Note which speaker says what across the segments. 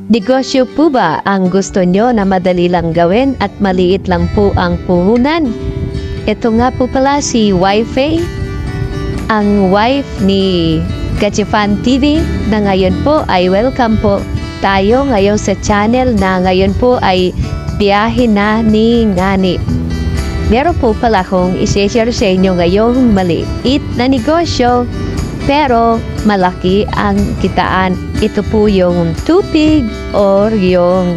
Speaker 1: Negosyo po ba ang gusto nyo na madali lang gawin at maliit lang po ang puhunan? Ito nga po pala si Wife, ang wife ni Gachifan TV na ngayon po ay welcome po tayo ngayon sa channel na ngayon po ay biyahe na ni Ngani. Meron po pala akong i-share sa inyo ngayong maliit na negosyo pero malaki ang kitaan. Ito po yung tupig or yung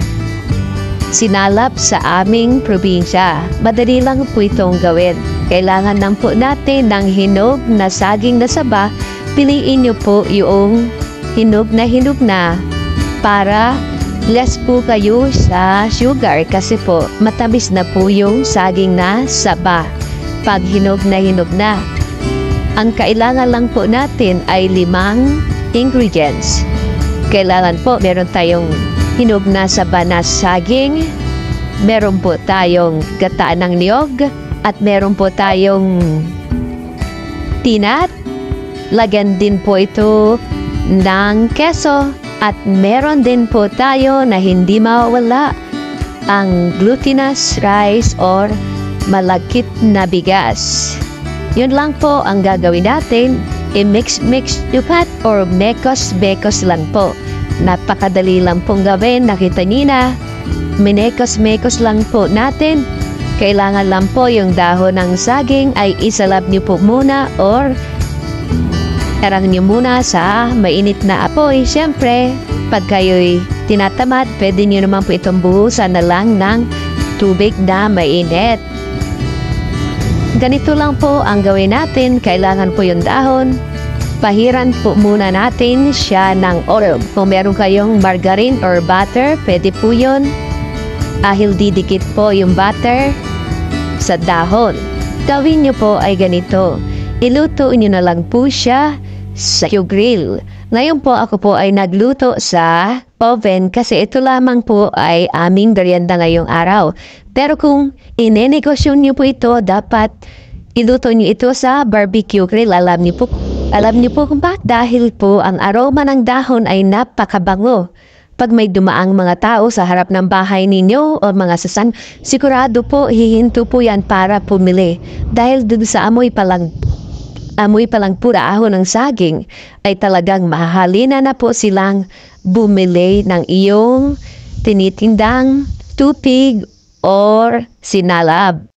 Speaker 1: sinalap sa aming probinsya. Madali lang po itong gawin. Kailangan lang po natin ng hinog na saging na saba. Piliin nyo po yung hinog na para less po kayo sa sugar kasi po matamis na po yung saging na saba pag hinog na. Ang kailangan lang po natin ay 5 ingredients. Kailangan po meron tayong hinog na saba na saging, meron po tayong gata ng niyog, at meron po tayong peanut. Lagyan din po ito ng keso. At meron din po tayo na hindi mawala ang glutinous rice or malagkit na bigas. Yun lang po ang gagawin natin. I-mix yupat or mekos-bekos lang po. Napakadali lang pong gawin. Nakita niyo na. Minekos-mekos lang po natin. Kailangan lang po yung dahon ng saging ay isalab niyo po muna or erang niyo muna sa mainit na apoy. Siyempre, pag kayo'y tinatamad, pwede niyo naman po itong buhusan na lang ng tubig na mainit. Ganito lang po ang gawin natin. Kailangan po yung dahon. Pahiran po muna natin siya ng oil. Kung meron kayong margarine or butter, pwede po yun. Ahil didikit po yung butter sa dahon. Gawin niyo po ay ganito. Iluto niyo na lang po siya sa grill. Ngayon po ako po ay nagluto sa oven kasi ito lamang po ay aming merienda ngayong araw. Pero kung inenegosyo niyo po ito, dapat iluto niyo ito sa barbecue grill. Alam niyo po kung bakit? Dahil po ang aroma ng dahon ay napakabango. Pag may dumaang mga tao sa harap ng bahay ninyo o mga sasan, sigurado po hihinto po yan para pumili. Dahil dun sa amoy palang pura ahon ng saging ay talagang mahahalina na po silang bumili ng iyong tinitindang tupig or sinalab.